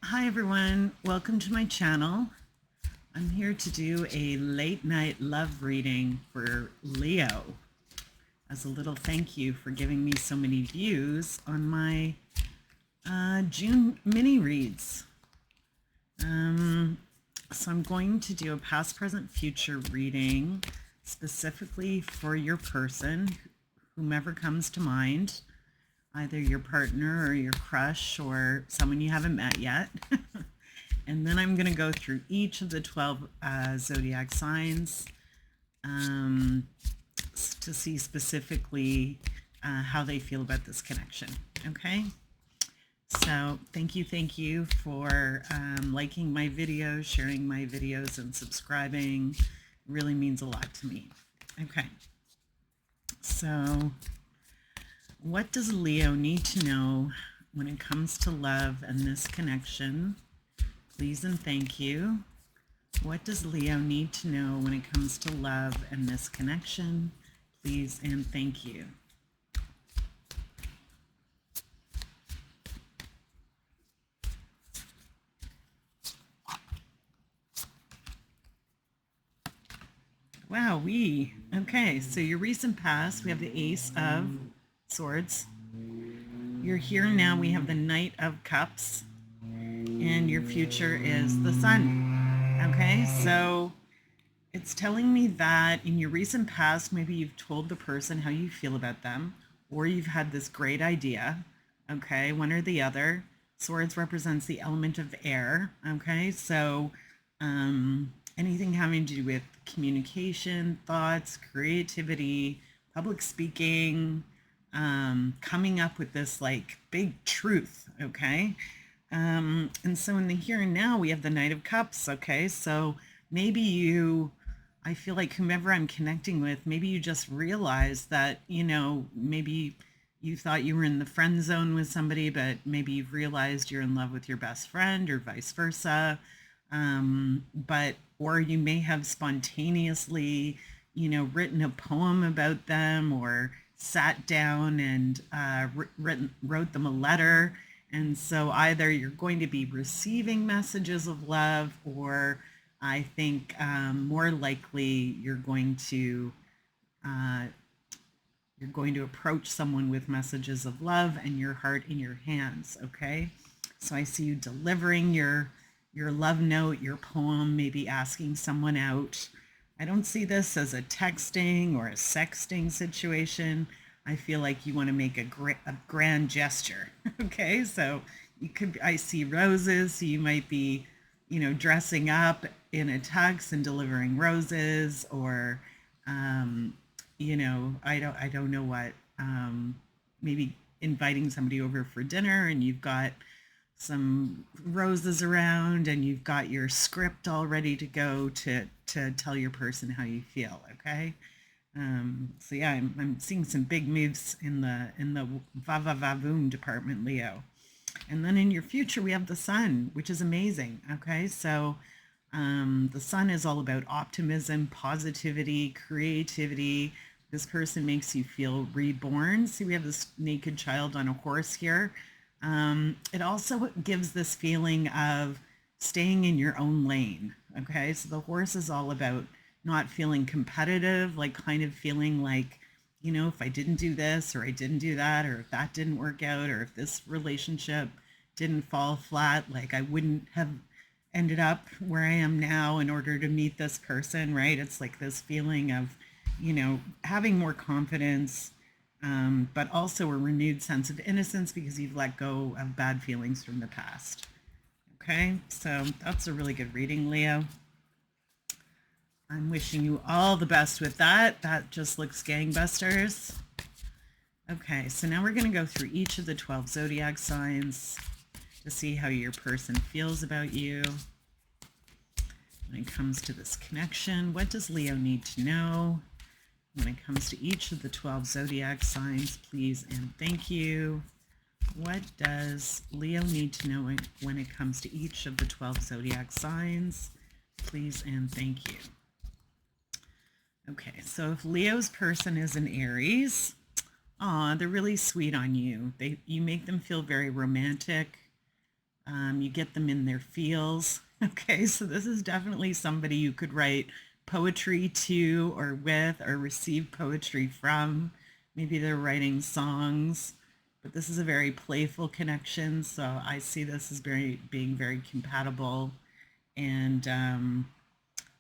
Hi everyone, welcome to my channel. I'm here to do a late night love reading for Leo as a little thank you for giving me so many views on my June mini reads. So I'm going to do a past, present, future reading specifically for your person, whomever comes to mind, either your partner or your crush or someone you haven't met yet. And then I'm going to go through each of the 12 zodiac signs to see specifically how they feel about this connection. Okay? So thank you for liking my videos, sharing my videos, and subscribing. It really means a lot to me. Okay. So what does Leo need to know when it comes to love and this connection? Please and thank you. What does Leo need to know when it comes to love and this connection? Please and thank you. Wow, okay, so your recent past, we have the Ace of Swords. Your here and now, we have the Knight of Cups. And your future is the Sun. Okay, so it's telling me that in your recent past, maybe you've told the person how you feel about them, or you've had this great idea, okay, one or the other. Swords represents the element of air, okay, so anything having to do with communication, thoughts, creativity, public speaking, coming up with this like big truth, okay? And so in the here and now, we have the Knight of Cups, okay? So maybe I feel like whomever I'm connecting with, maybe you just realize that, maybe you thought you were in the friend zone with somebody, but maybe you've realized you're in love with your best friend or vice versa. Or you may have spontaneously, written a poem about them or sat down and wrote them a letter. And so either you're going to be receiving messages of love, or I think more likely uh, you're going to approach someone with messages of love and your heart in your hands. Okay, so I see you delivering your love note, your poem, maybe asking someone out. I don't see this as a texting or a sexting situation. I feel like you want to make a grand gesture. Okay, so I see roses, so you might be, dressing up in a tux and delivering roses, or, I don't know what, maybe inviting somebody over for dinner and you've got some roses around and you've got your script all ready to go to tell your person how you feel. Okay. So yeah, I'm seeing some big moves in the va va va voom department, Leo. And then in your future, we have the Sun, which is amazing. Okay, so the Sun is all about optimism, positivity, creativity. This person makes you feel reborn. See, we have this naked child on a horse here. It also gives this feeling of staying in your own lane. Okay, so the horse is all about not feeling competitive, like kind of feeling like, if I didn't do this or I didn't do that, or if that didn't work out, or if this relationship didn't fall flat, like I wouldn't have ended up where I am now in order to meet this person, right? It's like this feeling of, having more confidence, but also a renewed sense of innocence because you've let go of bad feelings from the past. Okay, so that's a really good reading, Leo. I'm wishing you all the best with that. That just looks gangbusters. Okay, so now we're going to go through each of the 12 zodiac signs to see how your person feels about you. When it comes to this connection, what does Leo need to know? When it comes to each of the 12 zodiac signs, please and thank you. What does Leo need to know when it comes to each of the 12 zodiac signs? Please and thank you. Okay, so if Leo's person is an Aries, they're really sweet on you. You make them feel very romantic. You get them in their feels. Okay, so this is definitely somebody you could write poetry to or with or receive poetry from. Maybe they're writing songs, but this is a very playful connection. So I see this as being very compatible, and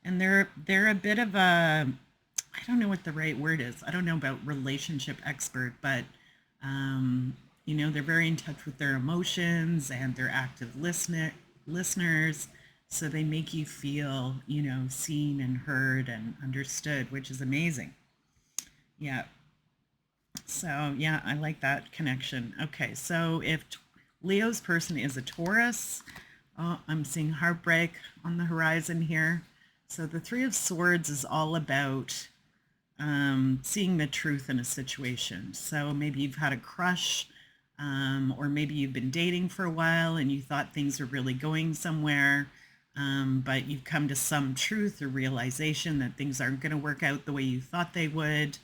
they're a bit of a, I don't know what the right word is. I don't know about relationship expert, but they're very in touch with their emotions and they're active listeners. So they make you feel, seen and heard and understood, which is amazing. Yeah. So yeah, I like that connection. Okay, so if Leo's person is a Taurus, oh, I'm seeing heartbreak on the horizon here. So the Three of Swords is all about seeing the truth in a situation. So maybe you've had a crush, or maybe you've been dating for a while and you thought things were really going somewhere, but you've come to some truth or realization that things aren't going to work out the way you thought they would.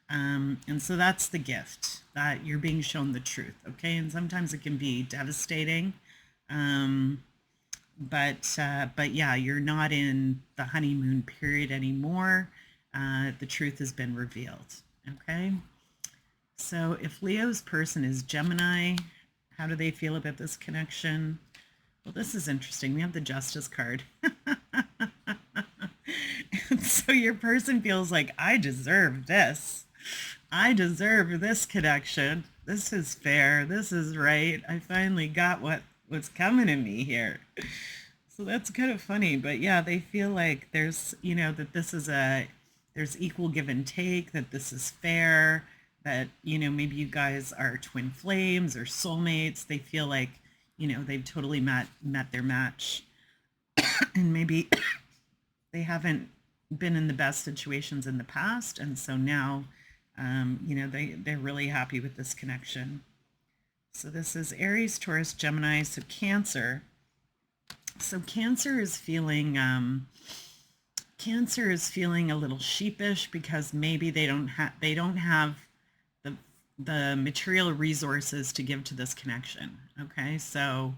And so that's the gift, that you're being shown the truth. Okay. And sometimes it can be devastating. Um, but yeah, you're not in the honeymoon period anymore. The truth has been revealed. Okay. So if Leo's person is Gemini, how do they feel about this connection? Well, this is interesting. We have the Justice card. So your person feels like, I deserve this. I deserve this connection. This is fair. This is right. I finally got what's coming to me here. So that's kind of funny, but yeah, they feel like there's, that there's equal give and take, that this is fair, that, maybe you guys are twin flames or soulmates. They feel like, they've totally met their match. And maybe they haven't been in the best situations in the past. And so now, they're really happy with this connection. So this is Aries, Taurus, Gemini, so Cancer. So Cancer is feeling a little sheepish because maybe they don't have the material resources to give to this connection. Okay, so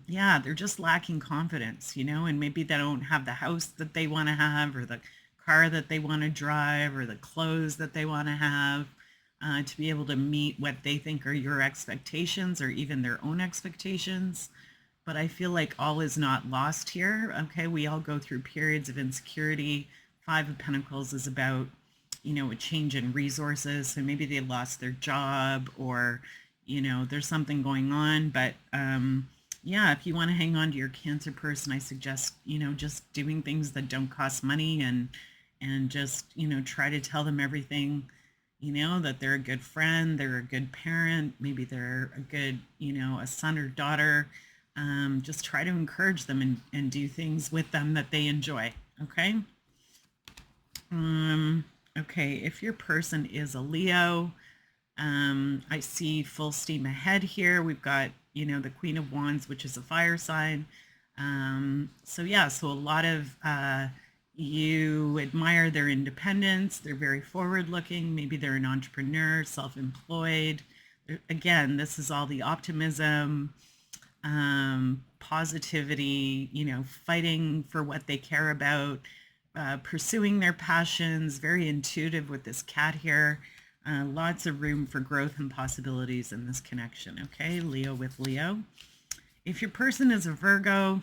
yeah, they're just lacking confidence, and maybe they don't have the house that they want to have, or the car that they want to drive, or the clothes that they want to have, to be able to meet what they think are your expectations or even their own expectations. But I feel like all is not lost here. Okay, we all go through periods of insecurity. Five of Pentacles is about, a change in resources. So maybe they lost their job, or, there's something going on. But yeah, if you want to hang on to your Cancer person, I suggest, just doing things that don't cost money, and just, try to tell them everything, that they're a good friend, they're a good parent, maybe they're a good, a son or daughter. Just try to encourage them, and do things with them that they enjoy. Okay. Okay. If your person is a Leo, I see full steam ahead here. We've got, the Queen of Wands, which is a fire sign. So yeah, so a lot of, you admire their independence. They're very forward looking. Maybe they're an entrepreneur, self-employed. Again, this is all the optimism, positivity, fighting for what they care about, pursuing their passions, very intuitive with this cat here. Lots of room for growth and possibilities in this connection. Okay, Leo with Leo. If your person is a Virgo,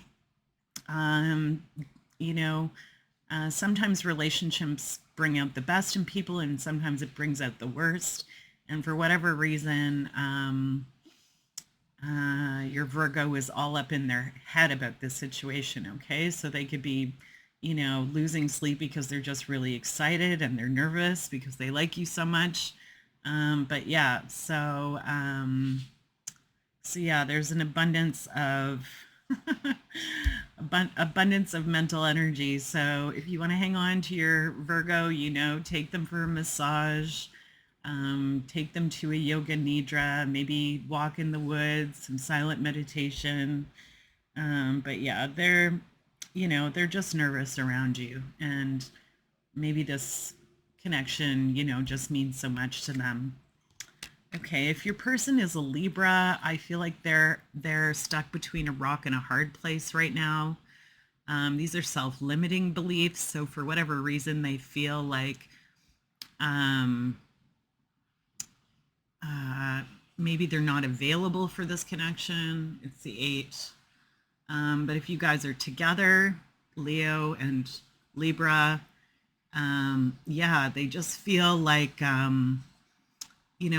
sometimes relationships bring out the best in people, and sometimes it brings out the worst. And for whatever reason, your Virgo is all up in their head about this situation. Okay, so they could be, losing sleep because they're just really excited, and they're nervous because they like you so much. But yeah, so yeah, there's an abundance of abundance of mental energy. So if you want to hang on to your Virgo, take them for a massage, take them to a yoga nidra, maybe walk in the woods, some silent meditation. But yeah, they're just nervous around you, and maybe this connection, just means so much to them. Okay, if your person is a Libra, I feel like they're stuck between a rock and a hard place right now. These are self-limiting beliefs, so for whatever reason, they feel like um, uh, maybe they're not available for this connection. It's the eight. But if you guys are together, Leo and Libra, yeah, they just feel like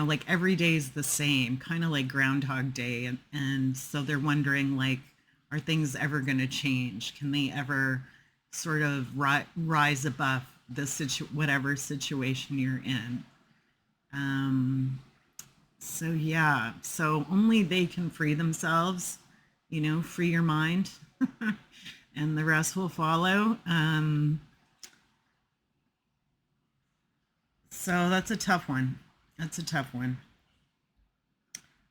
like every day is the same, kind of like Groundhog Day. And so they're wondering, like, are things ever going to change? Can they ever sort of rise above the whatever situation you're in? So, yeah, so only they can free themselves, free your mind, and the rest will follow. So that's a tough one. That's a tough one.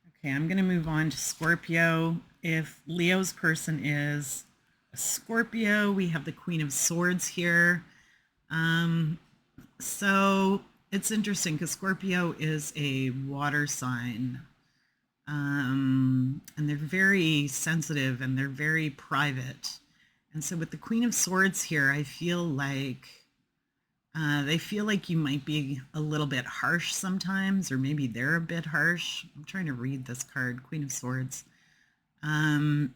Okay, I'm going to move on to Scorpio. If Leo's person is a Scorpio, we have the Queen of Swords here. So it's interesting because Scorpio is a water sign. And they're very sensitive and they're very private. And so with the Queen of Swords here, I feel like they feel like you might be a little bit harsh sometimes, or maybe they're a bit harsh. I'm trying to read this card, Queen of Swords. I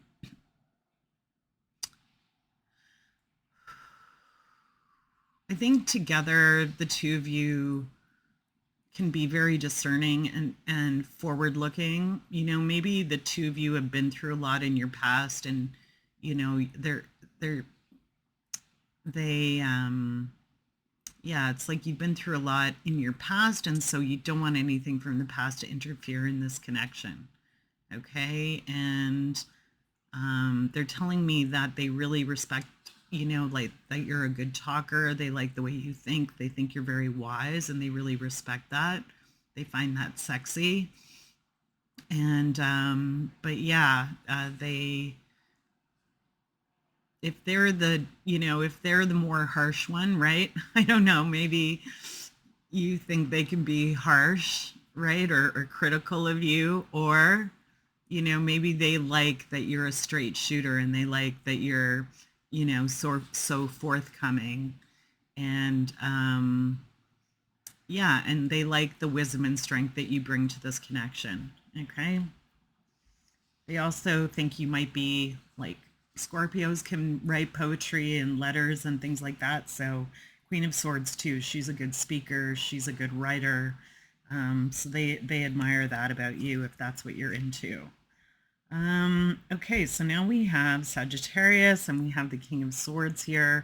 think together, the two of you can be very discerning and forward looking. Maybe the two of you have been through a lot in your past, and they yeah, it's like you've been through a lot in your past, and so you don't want anything from the past to interfere in this connection. Okay, and they're telling me that they really respect, like that you're a good talker. They like the way you think. They think you're very wise, and they really respect that. They find that sexy. And but yeah, they if they're the more harsh one, right? I don't know, maybe you think they can be harsh, right? Or critical of you, or maybe they like that you're a straight shooter and they like that you're so forthcoming, and yeah, and they like the wisdom and strength that you bring to this connection. Okay, they also think you might be like, Scorpios can write poetry and letters and things like that. So Queen of Swords too, she's a good speaker, she's a good writer. So they admire that about you if that's what you're into. Okay, so now we have Sagittarius and we have the King of Swords here.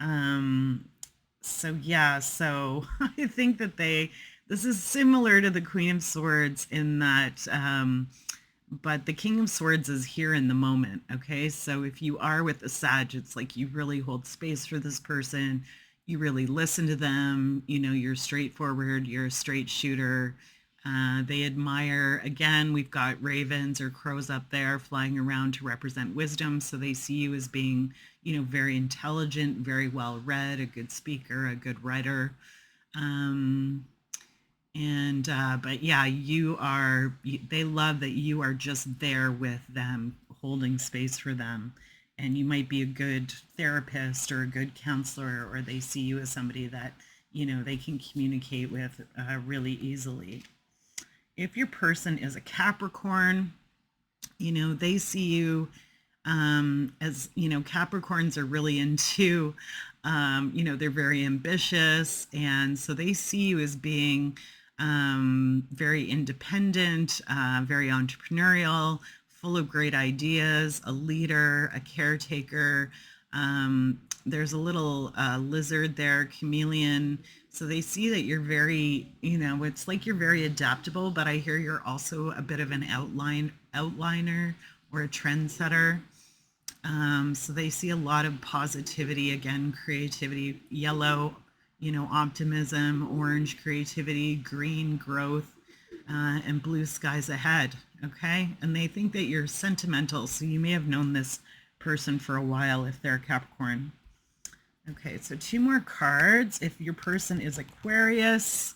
So yeah, so I think that this is similar to the Queen of Swords in that but the King of Swords is here in the moment. Okay, so if you are with a Sag, it's like you really hold space for this person, you really listen to them, you're straightforward, you're a straight shooter. They admire, again, we've got ravens or crows up there flying around to represent wisdom, so they see you as being very intelligent, very well read, a good speaker, a good writer. And but yeah, they love that you are just there with them, holding space for them. And you might be a good therapist or a good counselor, or they see you as somebody that they can communicate with really easily. If your person is a Capricorn, they see you as Capricorns are really into they're very ambitious, and so they see you as being very independent, very entrepreneurial, full of great ideas, a leader, a caretaker. There's a little lizard there, chameleon. So they see that you're very, it's like you're very adaptable, but I hear you're also a bit of an outliner or a trendsetter. So they see a lot of positivity, again, creativity, yellow, optimism, orange, creativity, green, growth, and blue skies ahead. Okay. And they think that you're sentimental. So you may have known this person for a while if they're a Capricorn. Okay. So two more cards. If your person is Aquarius,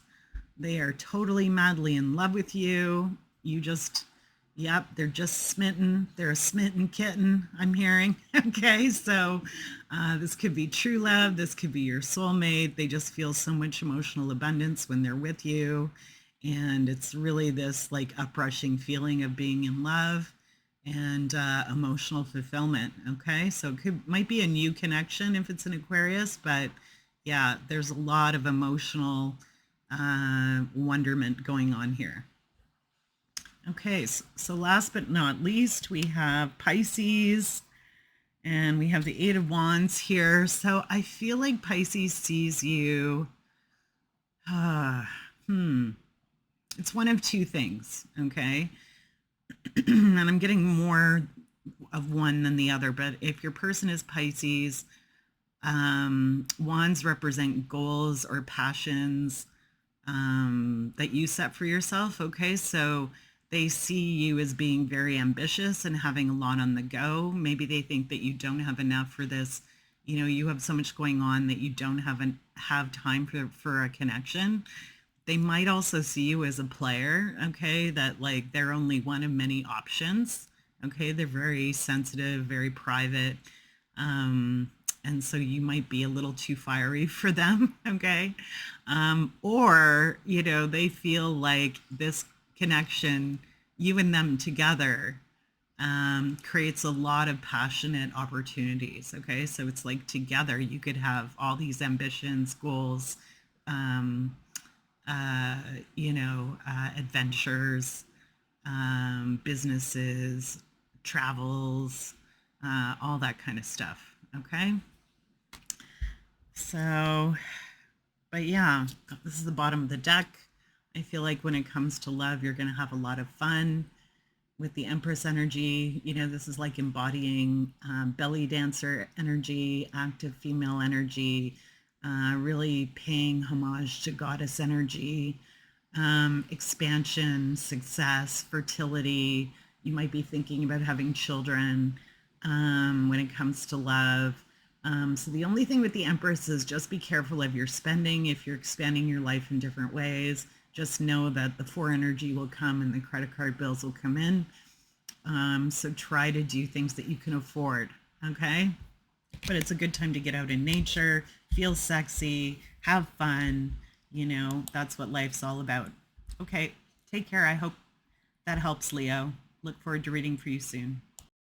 They are totally madly in love with you. You just, yep, they're just smitten. They're a smitten kitten, I'm hearing. Okay, so this could be true love. This could be your soulmate. They just feel so much emotional abundance when they're with you. And it's really this like uprushing feeling of being in love and emotional fulfillment. Okay, so it might be a new connection if it's an Aquarius, but yeah, there's a lot of emotional wonderment going on here. Okay, so last but not least, we have Pisces, and we have the Eight of Wands here. So I feel like Pisces sees you. Uh, hmm. It's one of two things, okay? And I'm getting more of one than the other, but if your person is Pisces, wands represent goals or passions that you set for yourself. Okay, so they see you as being very ambitious and having a lot on the go. Maybe they think that you don't have enough for this. You know, you have so much going on that you don't have time for a connection. They might also see you as a player, okay, that like they're only one of many options. Okay, they're very sensitive, very private. Um, and so you might be a little too fiery for them, okay? Or, you know, they feel like this connection, you and them together, creates a lot of passionate opportunities, okay? So it's like together you could have all these ambitions, goals, um, uh, adventures, businesses, travels, all that kind of stuff. Okay. So, but yeah, this is the bottom of the deck. I feel like when it comes to love, you're going to have a lot of fun with the Empress energy. You know, this is like embodying belly dancer energy, active female energy, really paying homage to goddess energy, expansion, success, fertility. You might be thinking about having children when it comes to love. So the only thing with the Empress is just be careful of your spending if you're expanding your life in different ways. Just know that the four energy will come and the credit card bills will come in. So try to do things that you can afford, okay? But it's a good time to get out in nature, feel sexy, have fun. You know, that's what life's all about. Okay, take care. I hope that helps, Leo. Look forward to reading for you soon.